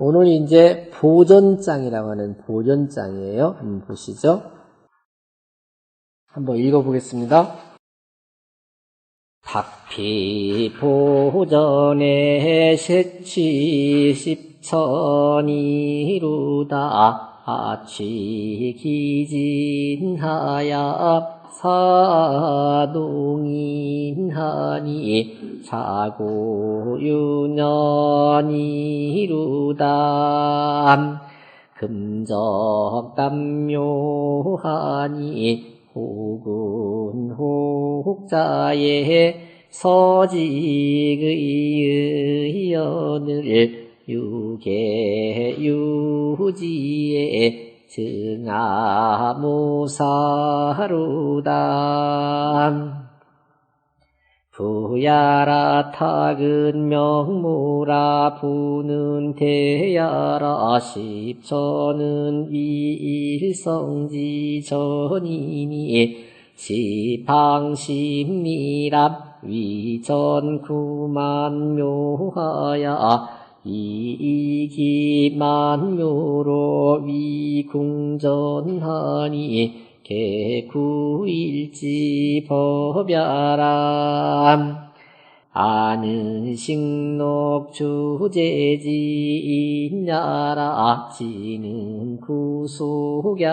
오늘 이제 보전장이라고 하는 보전장이에요. 한번 보시죠. 한번 읽어보겠습니다. 박피 보전에 세치 십천이루다 취기진하야 사동인하니 자고윤연이루다 금적담묘하니 혹은 혹자의 서직의 연을 유계유지에 증아무사루다 부야라 탁은 명무라 부는 대야라 십천은 위일성지 전이니 시방심리랍 위전구만묘하야 이기만묘로 위궁전하니 개구일지 법야람 아는 식록 주제지 인야라 지는 구속야람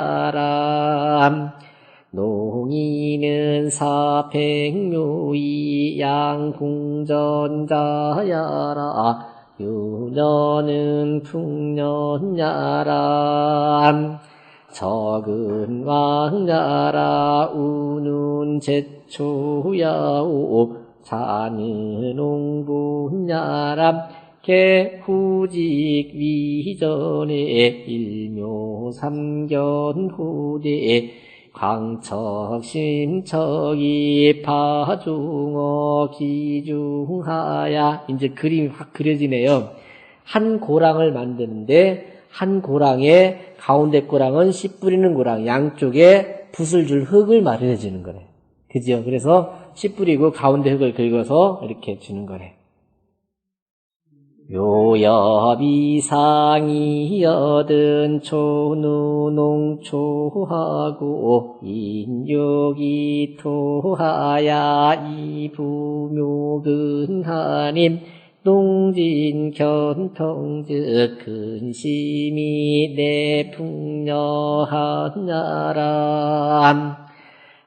농이는 사백묘이 양궁전자야라 유년은 풍년야람 적은 왕야라 우는 제초야오 자는 옹분야람 개후직 위전에 일묘삼견후대 광척심척이 파중어 기중하야 이제 그림이 확 그려지네요. 한 고랑을 만드는데 한 고랑에 가운데 고랑은 씨 뿌리는 고랑 양쪽에 붓을 줄 흙을 마련해 주는 거래. 그죠? 그래서 씨 뿌리고 가운데 흙을 긁어서 이렇게 주는 거래. 요엽이상이 여든 초누농초하고 인육이 토하야 이부묘근하님 농진견통즉 근심이 내풍녀하냐람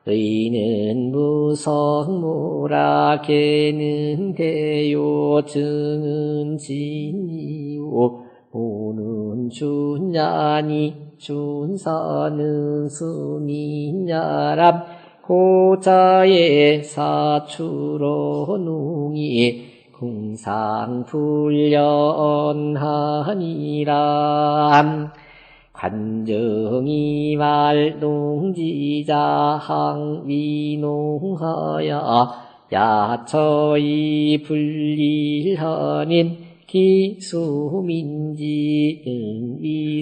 의는 무성무라 개는 대요 증은 진이요 오는 준야니 준사는 스미냐람 고자의 사추로 농이 궁상불련하니람 관정이 말농지자 항위농하야 야처이 불일하님 기수민지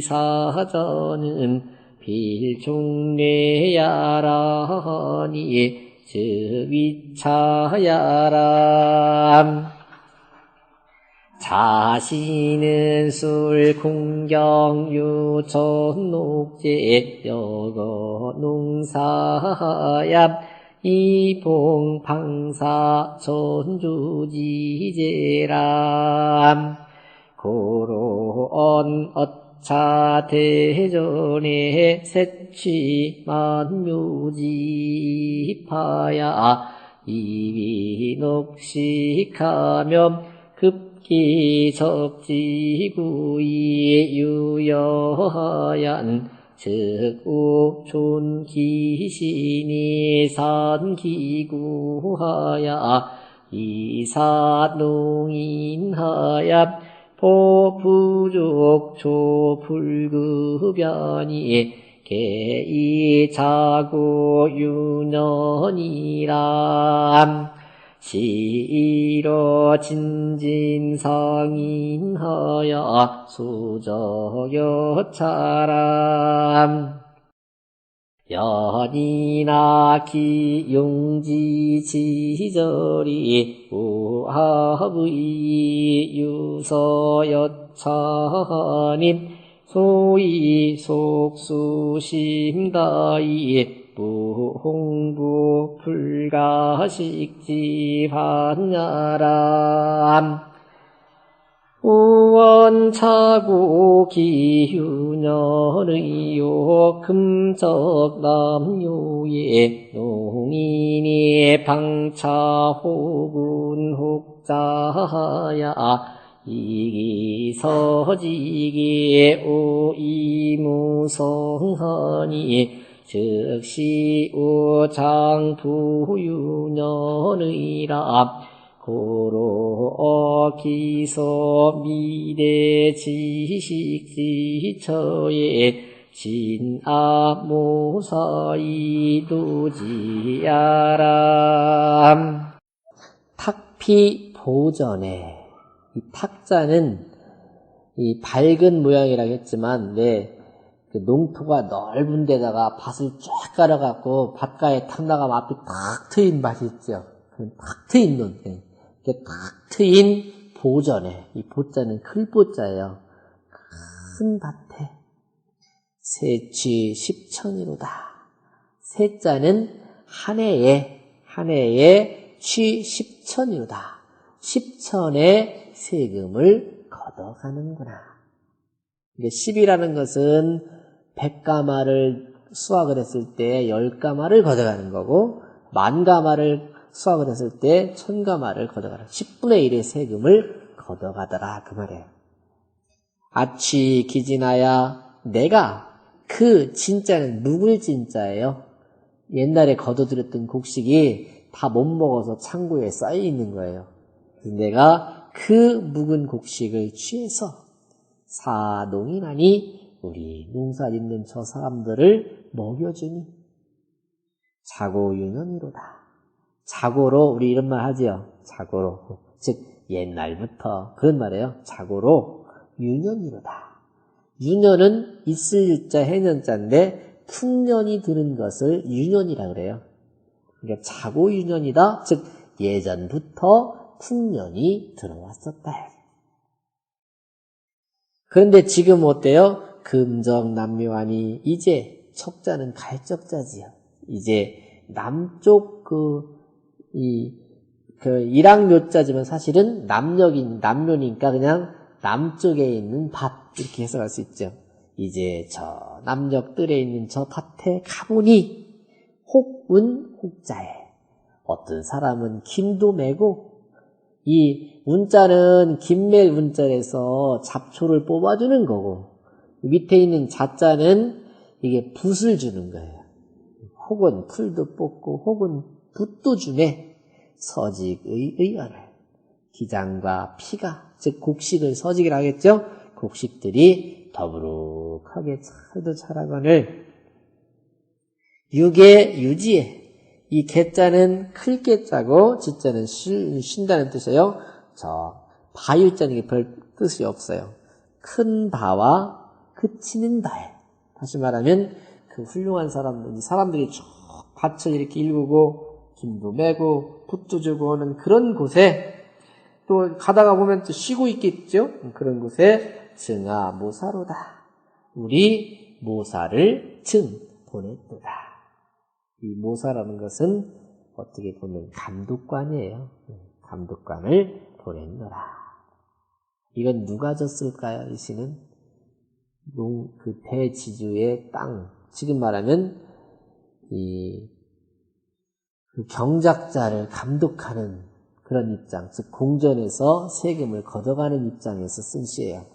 응위사전은 필종례야라니 즉위차야람 자신은 술 궁경유 전옥제 여거 농사얌 이봉 방사 전주지제람 고로언 어차 대전에 세취 만묘지파야 이위녹식하면 급기적지구이 유여하얀 즉 우촌기신이 산기구하야 이사농인하야 포부족초불급야니 개이자고유년이람 시로 진진성인하야 수저여차람 연이나 기용지지절이 우합의 유서여 부처님 소위 속수심다이 무홍부 불가식지반야람 우원차고 기윤연의요 금적남요예 농인이 방차호군 혹자야 이기서지기 오이무성하니 즉시 우장부윤연의라 고로 기소 미래 지식지처에 진아모사이두지야람 탁피 보전에 이 탁자는 이 밝은 모양이라고 했지만 그 농토가 넓은 데다가 밭을 쫙 깔아갖고 밭가에 탁 나가면 앞이 탁 트인 밭이 있죠. 탁 트인 논. 이렇게 탁 트인 보전에 이 보자는 클보자예요. 큰 밭에 세취 10천이로다. 세자는 한 해에 취 10천이로다. 10천의 세금을 걷어가는구나. 10이라는 것은 100가마를 수확을 했을 때 10가마를 걷어가는 거고, 10,000가마를 수확을 했을 때 1000가마를 걷어가라. 10분의 1의 세금을 걷어가더라. 그 말이에요. 아취 기진하야 내가 그 진짜는 묵을 진짜예요. 옛날에 거둬들였던 곡식이 다 못 먹어서 창고에 쌓여 있는 거예요. 내가 그 묵은 곡식을 취해서 사농인하니 우리 농사 짓는 저 사람들을 먹여주니 자고윤연이로다. 자고로 우리 이런 말 하지요. 자고로 즉 옛날부터 그런 말이에요. 자고로 윤연이로다. 윤연은 있을 유자 해년자인데 풍년이 드는 것을 윤연이라 그래요. 그러니까 자고윤연이다. 즉 예전부터 풍년이 들어왔었다. 그런데 지금 어때요? 금정남묘하니 이제 척자는 갈적자지요. 이제 남쪽 일학묘자지만 사실은 남묘니까 그냥 남쪽에 있는 밭 이렇게 해석할 수 있죠. 이제 저 남녘들에 있는 저 밭에 가보니 혹운 혹자에 어떤 사람은 김도 메고 이 운자는 김멜 운자에서 잡초를 뽑아주는 거고 밑에 있는 자자는 이게 붓을 주는 거예요. 혹은 풀도 뽑고 혹은 붓도 주네. 서직의 의연을 기장과 피가 즉 곡식을 서직이라 하겠죠. 곡식들이 더부룩하게 잘도 자라거늘 육의 유지에 이 개자는 클 개자고 지자는 쉰다는 뜻이에요. 저 바유자는 게 별 뜻이 없어요. 큰 바와 그치는 바에 다시 말하면 그 훌륭한 사람들이 쭉 밭을 이렇게 일구고 김도 메고 붓도 주고 오는 그런 곳에 또 가다가 보면 또 쉬고 있겠죠. 그런 곳에 증아 모사로다. 우리 모사를 보냈도다. 이 모사라는 것은 어떻게 보면 감독관이에요. 감독관을 보냈노라. 이건 누가 졌을까요? 이 시는 그 대지주의 땅, 지금 말하면 그 경작자를 감독하는 그런 입장, 즉 공전에서 세금을 걷어가는 입장에서 쓴 시예요.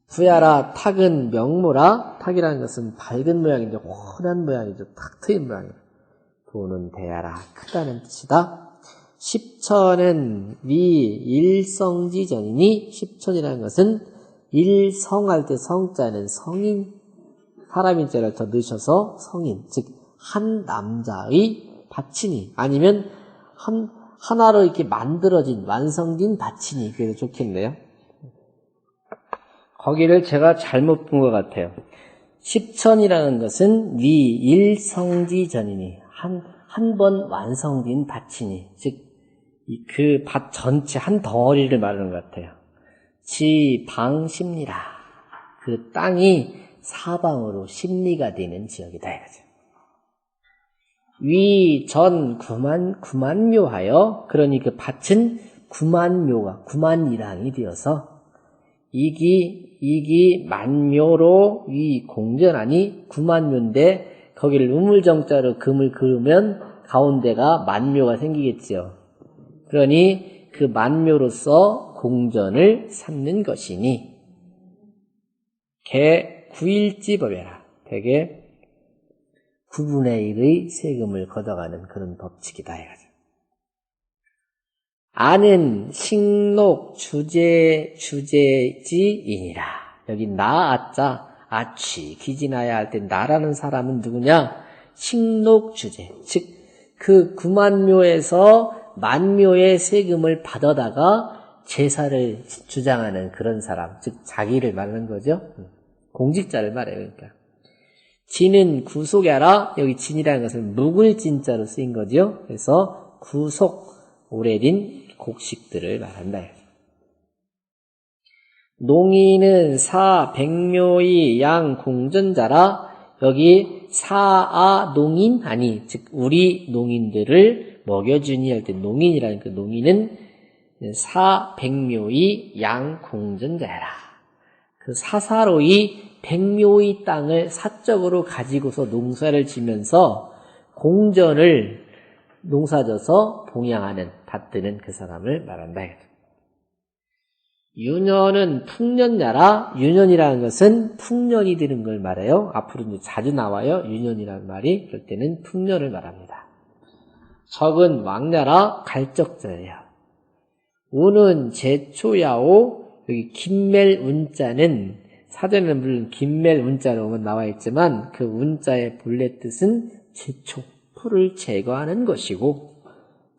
부야라 탁은 명모라. 탁이라는 것은 밝은 모양이죠. 훤한 모양이죠. 탁 트인 모양이에요. 도는 대야라 크다는 뜻이다. 십천은 위 일성지전이니 십천이라는 것은 일성할 때 성자는 성인 사람인 자를 더 넣으셔서 성인 즉 한 남자의 받치니 아니면 하나로 이렇게 만들어진 완성된 받치니 그래도 좋겠네요. 거기를 제가 잘못 본 것 같아요. 십천이라는 것은 위 일성지전이니 한 번 완성된 밭이니 즉 그 밭 전체 한 덩어리를 말하는 것 같아요. 지방십리라. 그 땅이 사방으로 십리가 되는 지역이다 이거죠. 위전 구만묘하여, 그러니 그 밭은 구만묘가 구만이랑이 되어서 이기 만묘로 위 공전하니 구만묘인데 거기를 우물정자로 금을 그으면 가운데가 만묘가 생기겠지요. 그러니 그 만묘로서 공전을 삼는 것이니 개 9일지 법이라. 되게 9분의 1의 세금을 걷어가는 그런 법칙이다 이거죠. 아는 식록 주제지이니라. 여기 나아자 아취 기진하야 할 때 나라는 사람은 누구냐? 식록 주제, 즉 그 구만묘에서 만묘의 세금을 받아다가 제사를 주장하는 그런 사람, 즉 자기를 말하는 거죠. 공직자를 말해요. 그러니까 진은 구속야라. 여기 진이라는 것은 묵을 진자로 쓰인 거죠. 그래서 구속, 오래된 곡식들을 말한다. 농인은 사백묘의 양공전자라. 여기 사아 농인 아니, 즉 우리 농인들을 먹여주니 할 때 농인이라는 그 농인은 사백묘의 양공전자라. 그 사사로이 백묘의 땅을 사적으로 가지고서 농사를 지면서 공전을 농사져서 봉양하는, 받드는 그 사람을 말한다. 유년은 풍년야라. 유년이라는 것은 풍년이 되는 걸 말해요. 앞으로 이제 자주 나와요. 유년이라는 말이. 그럴 때는 풍년을 말합니다. 적은 왕야라. 갈적자예요. 우는 제초야오. 여기 김멜 운자는 사전에는 물론 김멜 운자로 나와 있지만 그 운자의 본래 뜻은 제초, 풀을 제거하는 것이고,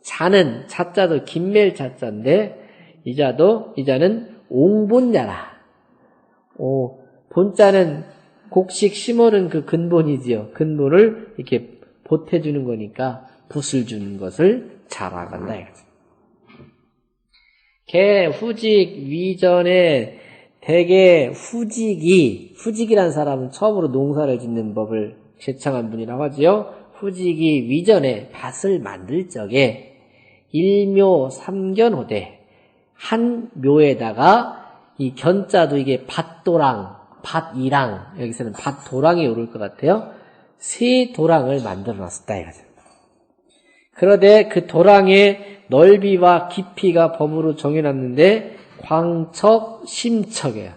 자는 자자도 김멜 자자인데 이자는 옹본야라. 본자는 곡식 심어는 그 근본이지요. 근본을 이렇게 보태주는 거니까 붓을 주는 것을 자라고 한다 이거죠. 개 후직 위전에 대개 후직이라는 사람은 처음으로 농사를 짓는 법을 제창한 분이라고 하지요. 후직이 위전에 밭을 만들 적에 일묘 삼견호대, 한 묘에다가 이 견자도 이게 밭도랑, 밭이랑, 여기서는 밭도랑이 오를 것 같아요. 세 도랑을 만들어 놨었다 이거죠. 그런데 그 도랑의 넓이와 깊이가 법으로 정해놨는데 광척, 심척이에요.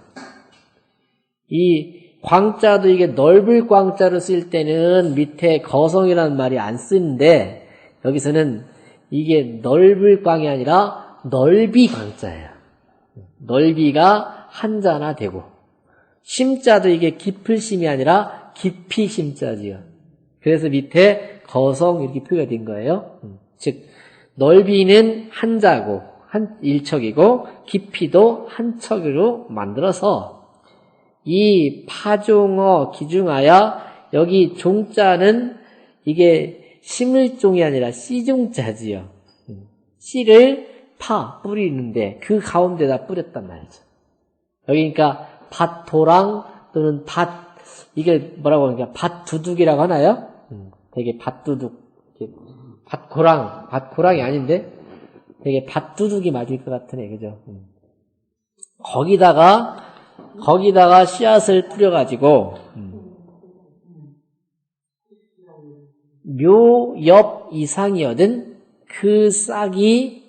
이 광자도 이게 넓을 광자로 쓸 때는 밑에 거성이라는 말이 안 쓰는데 여기서는 이게 넓을 광이 아니라 넓이 광자예요. 넓이가 한자나 되고, 심자도 이게 깊을 심이 아니라 깊이 심자지요. 그래서 밑에 거성 이렇게 표기가 된 거예요. 즉 넓이는 한자고 한 일척이고 깊이도 한 척으로 만들어서 이 파종어 기중하여, 여기 종자는 이게 심을 종이 아니라 씨종자지요. 씨를 뿌리는데 그 가운데다 뿌렸단 말이죠. 여기 그러니까 밭도랑 또는 이게 뭐라고 하는가, 밭두둑이라고 하나요? 되게 밭두둑, 밭고랑이 아닌데 되게 밭두둑이 맞을 것 같으네, 그죠? 거기다가 씨앗을 뿌려가지고 묘 옆 이상이거든. 그 싹이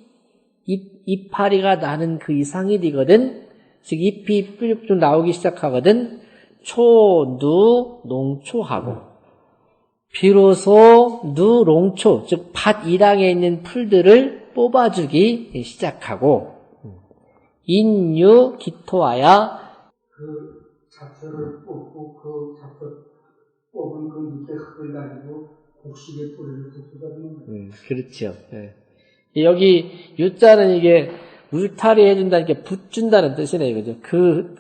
이파리가 나는 그 이상이 되거든. 즉 잎이 좀 나오기 시작하거든. 초누 농초하고, 비로소 누농초, 즉 밭 이랑에 있는 풀들을 뽑아주기 시작하고, 인유 기토하야, 그 잡초를 뽑고 그 잡초 뽑은 그 밑에 흙을 가지고 곡식에 뿌리를 곡수가 되는 거예요. 그렇죠. 네. 여기 유자는 이게 울타리 해준다, 이렇게 붓준다는 뜻이네요, 그죠? 그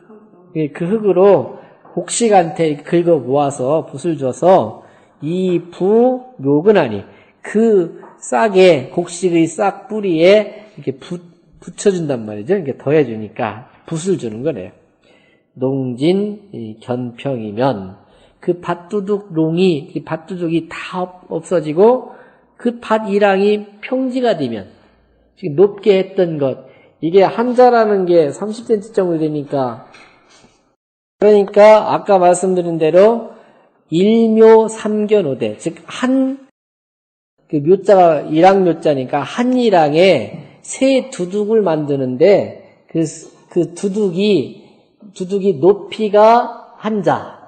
흙으로 곡식한테 긁어 모아서 붓을 줘서 이 묘근하니 그 싹에, 곡식의 싹 뿌리에 이렇게 붙여준단 말이죠. 이렇게 더해주니까 붓을 주는 거네요. 농진 견평이면 그 밭두둑 밭두둑이 다 없어지고 그 밭이랑이 평지가 되면 지금 높게 했던 것 이게 한자라는 게 30cm 정도 되니까 그러니까 아까 말씀드린 대로 일묘 삼견오대 즉 한 그 묘자가 일항묘자니까 한 일항에 세 두둑을 만드는데 그 두둑이 높이가 한자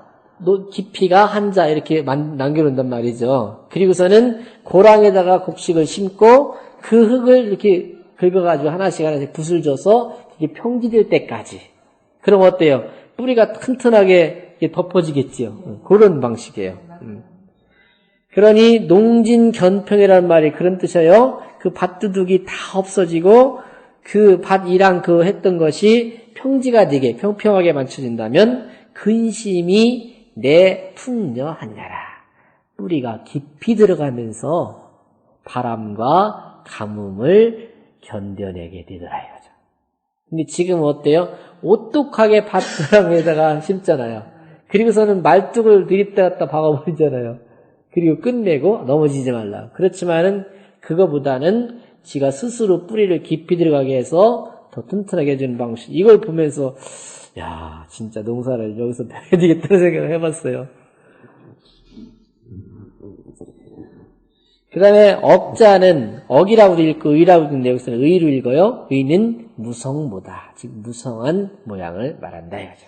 깊이가 한자 이렇게 남겨놓는단 말이죠. 그리고서는 고랑에다가 곡식을 심고 그 흙을 이렇게 긁어가지고 하나씩 붓을 줘서 그게 평지될 때까지. 그럼 어때요? 뿌리가 튼튼하게 덮어지겠지요. 그런 방식이에요. 그러니 농진견평이라는 말이 그런 뜻이에요. 그 밭두둑이 다 없어지고 그 밭이랑 그 했던 것이 평지가 되게 평평하게 맞춰진다면 근심이 내 풍녀하냐라. 뿌리가 깊이 들어가면서 바람과 가뭄을 견뎌내게 되더라 이거죠. 근데 지금 어때요? 오똑하게 밭두랑에다가 심잖아요. 그리고서는 말뚝을 들이다가 박아버리잖아요. 그리고 끝내고 넘어지지 말라. 그렇지만은 그거보다는 지가 스스로 뿌리를 깊이 들어가게 해서 더 튼튼하게 해주는 방식. 이걸 보면서 야 진짜 농사를 여기서 배워야 되겠다는 생각을 해봤어요. 그 다음에 억자는 억이라고도 읽고 의라고도 읽는데 여기서는 의로 읽어요. 의는 무성보다 즉 무성한 모양을 말한다 이거죠.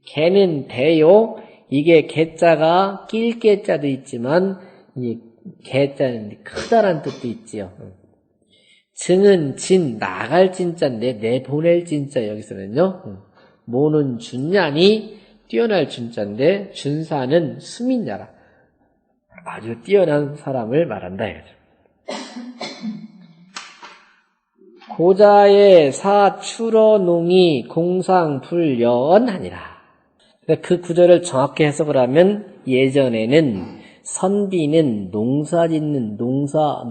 개는 대요. 이게 개자가 낄 개자도 있지만 이 개자는 크다란 뜻도 있지요. 증은 진 나갈 진자인데 내보낼 진자 여기서는요. 모는 준냐니 뛰어날 준자인데 준사는 수민자라 아주 뛰어난 사람을 말한다 이거죠. 고자의 사추러농이 공상불여언하니라. 그 구절을 정확히 해석을 하면 예전에는 선비는 농사 짓는 농사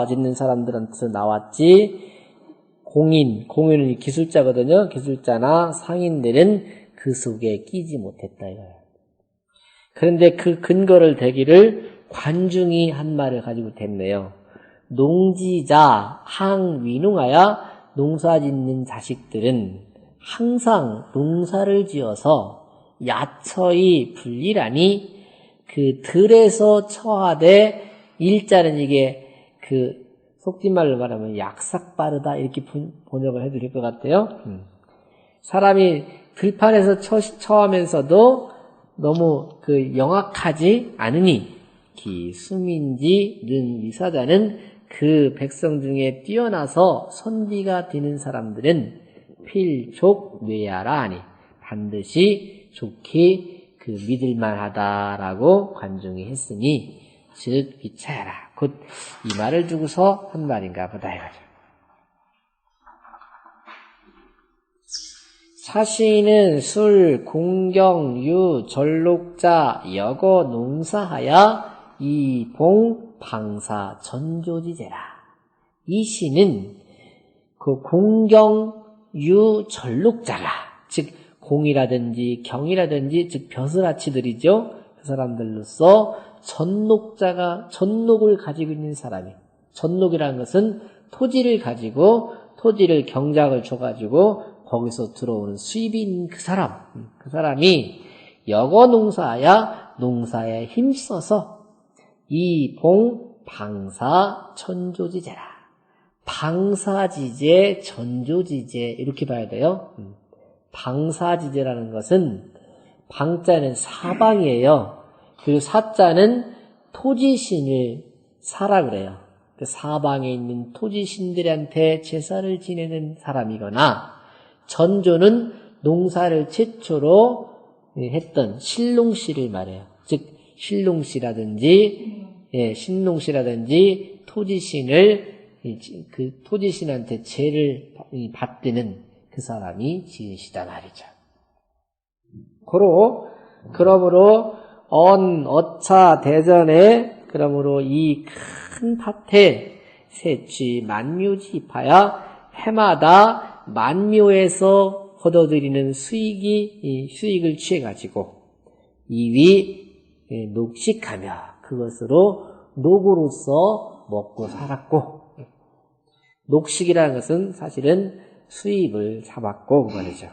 짓는 사람들한테서 나왔지 공인은 기술자거든요. 기술자나 상인들은 그 속에 끼지 못했다 이거예요. 그런데 그 근거를 대기를 관중이 한 말을 가지고 됐네요. 농지자 항위농하여 농사 짓는 자식들은 항상 농사를 지어서 야처이 불리라니 그 들에서 처하되 일자는 이게 그 속짓말로 말하면 약삭 빠르다 이렇게 번역을 해도 될 것 같아요. 사람이 들판에서 처하면서도 너무 그 영악하지 않으니 기수민지 는 위사자는 그 백성 중에 뛰어나서 선비가 되는 사람들은 필족 뇌야라 하니 반드시 좋게 그 믿을만하다라고 관중이 했으니 즉 위차야라 곧 이 말을 두고서 한 말인가 보다 이거죠. 사시는 술 공경 유 절록자 여거 농사하여 이봉 방사 전조지제라. 이 시는 그 공경 유 절록자가 즉 공이라든지 경이라든지 즉 벼슬아치들이죠. 그 사람들로서 전록을 가지고 있는 사람이 전록이라는 것은 토지를 가지고 토지를 경작을 줘가지고 거기서 들어오는 수입이 있는 그 사람이 여거 농사야 농사에 힘써서 이봉 방사 천조지제라. 방사지제, 전조지제 이렇게 봐야 돼요. 방사지제라는 것은 방자는 사방이에요. 그리고 사자는 토지신을 사라 그래요. 그 사방에 있는 토지신들한테 제사를 지내는 사람이거나 전조는 농사를 최초로 했던 신농씨를 말해요. 즉 신농씨라든지 토지신을 그 토지신한테 죄를 받드는 그 사람이 지으시다 말이죠. 그러므로 어차 대전에 그러므로 이 큰 밭에 세취 만묘지파야 해마다 만묘에서 거둬들이는 수익을 취해가지고 이위 녹식하며 그것으로 녹으로서 먹고 살았고, 녹식이라는 것은 사실은 수입을 잡았고 그 말이죠.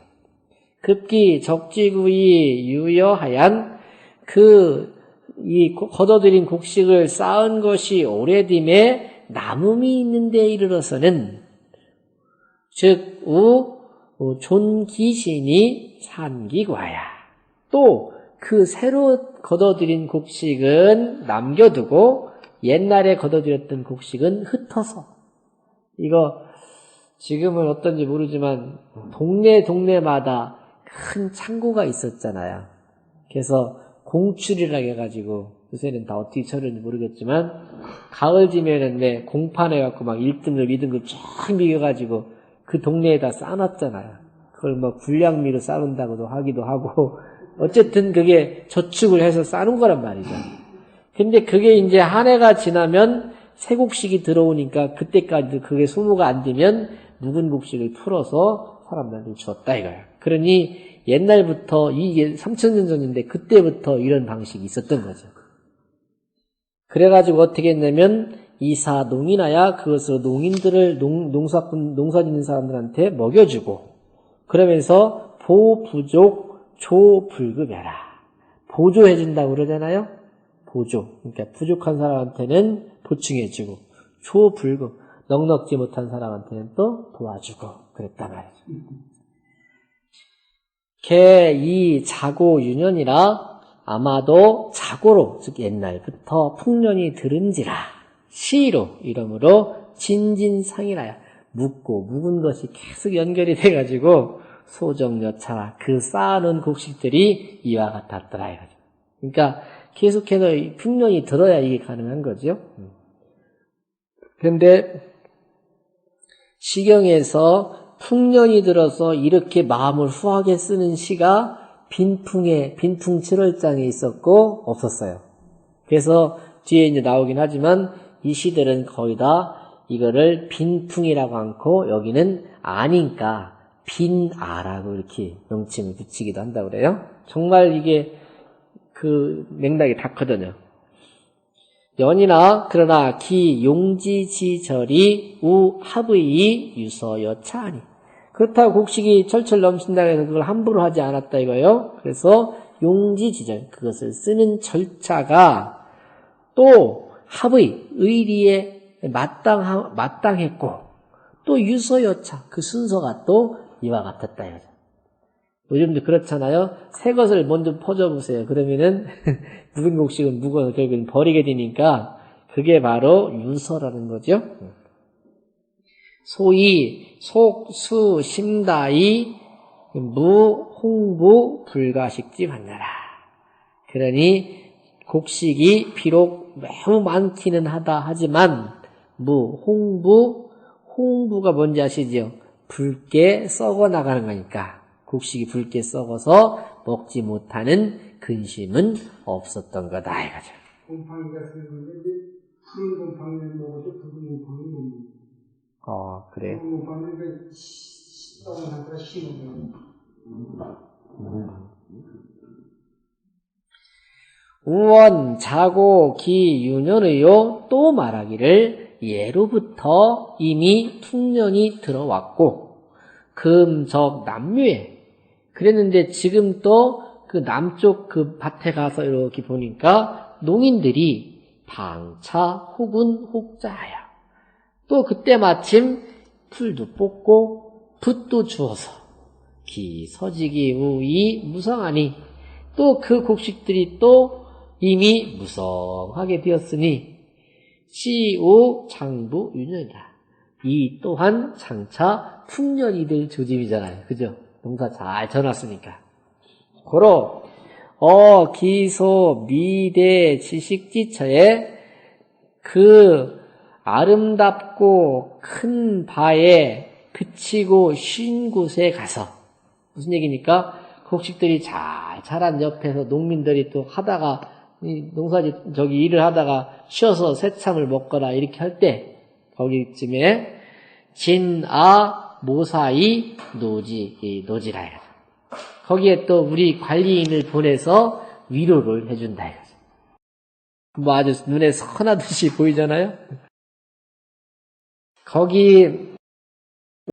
급기 적지구이 유여하얀 이 거둬들인 곡식을 쌓은 것이 오래됨에 남음이 있는데 이르러서는 즉 존기신이 산기과야. 또 그 새로 거둬들인 곡식은 남겨두고 옛날에 거둬들였던 곡식은 흩어서, 이거 지금은 어떤지 모르지만 동네마다 큰 창고가 있었잖아요. 그래서 공출이라고 해가지고 요새는 다 어떻게 처리하는지 모르겠지만 가을지면은 공판해갖고 막 1등급 2등급 쫙 미겨가지고 그 동네에다 쌓아놨잖아요. 그걸 뭐 불량미로 쌓는다고도 하기도 하고 어쨌든 그게 저축을 해서 쌓는 거란 말이죠. 근데 그게 이제 한 해가 지나면 새 곡식이 들어오니까 그때까지도 그게 소모가 안 되면 묵은 곡식을 풀어서 사람들한테 줬다 이거예요. 그러니 옛날부터 이게 3000년 전인데 그때부터 이런 방식이 있었던 거죠. 그래가지고 어떻게 했냐면 이사 농인하야 그것으로 농인들을 농사 짓는 사람들한테 먹여주고, 그러면서 보부족 조불급해라. 보조해준다고 그러잖아요. 보조. 그러니까 부족한 사람한테는 보충해주고, 조불급. 넉넉지 못한 사람한테는 또 도와주고 그랬단 말이죠. 개 자고 유년이라 아마도 자고로, 즉 옛날부터 풍년이 들은지라 시로 이러므로 진진상이라야 묵은 것이 계속 연결이 돼가지고 소정여차 그 쌓아놓은 곡식들이 이와 같았더라 이거죠. 그러니까 계속해서 풍년이 들어야 이게 가능한 거죠. 그런데 시경에서 풍년이 들어서 이렇게 마음을 후하게 쓰는 시가 빈풍 7월장에 있었고 없었어요. 그래서 뒤에 이제 나오긴 하지만 이 시들은 거의 다 이거를 빈풍이라고 않고 여기는 아니까 빈아라고 이렇게 명칭을 붙이기도 한다고 그래요. 정말 이게 그 맥락이 닿거든요. 연이나 그러나 기 용지지절이 우합의 유서여차하니, 그렇다고 곡식이 철철 넘친다고 해서 그걸 함부로 하지 않았다 이거예요. 그래서 용지지절, 그것을 쓰는 절차가 또 합의, 의리에 마땅했고, 또 유서여차, 그 순서가 또 이와 같았다 이거죠. 요즘도 그렇잖아요. 새 것을 먼저 퍼줘보세요. 그러면은 묵은 곡식은 묵어서 결국은 버리게 되니까 그게 바로 유서라는 거죠. 소위 속수 심다이 무홍부 불가식지 만나라. 그러니 곡식이 비록 매우 많기는 하다 하지만 홍부가 뭔지 아시죠? 붉게 썩어 나가는 거니까 곡식이 붉게 썩어서 먹지 못하는 근심은 없었던 거다 이거죠. 곰팡이가 쓰는 건데 푸른 곰팡이는 먹어도 붉은 곰팡이는 못 먹어요. 그래요? 붉은 곰팡이는 썩은 상태가 심은 거예요. 우원 자고 기유년의요 또 말하기를 예로부터 이미 풍년이 들어왔고 금적 남묘에 그랬는데 지금 또 그 남쪽 그 밭에 가서 이렇게 보니까 농인들이 방차 혹은 혹자하여 또 그때 마침 풀도 뽑고 붓도 주어서 기서지기 우이 무성하니 또 그 곡식들이 또 이미 무성하게 되었으니 시우 장부 유년이다. 이 또한 장차 풍년이 될 조짐이잖아요. 그죠? 농사 잘 져놨으니까. 고로 기소 미대 지식지처에 그 아름답고 큰 바에 그치고 쉰 곳에 가서, 무슨 얘기니까 곡식들이 잘 자란 옆에서 농민들이 또 하다가 일을 하다가 쉬어서 새참을 먹거나 이렇게 할 때 거기쯤에 진아 모사이 노지라 이거죠. 거기에 또 우리 관리인을 보내서 위로를 해준다 이거죠. 뭐 아주 눈에 선하듯이 보이잖아요. 거기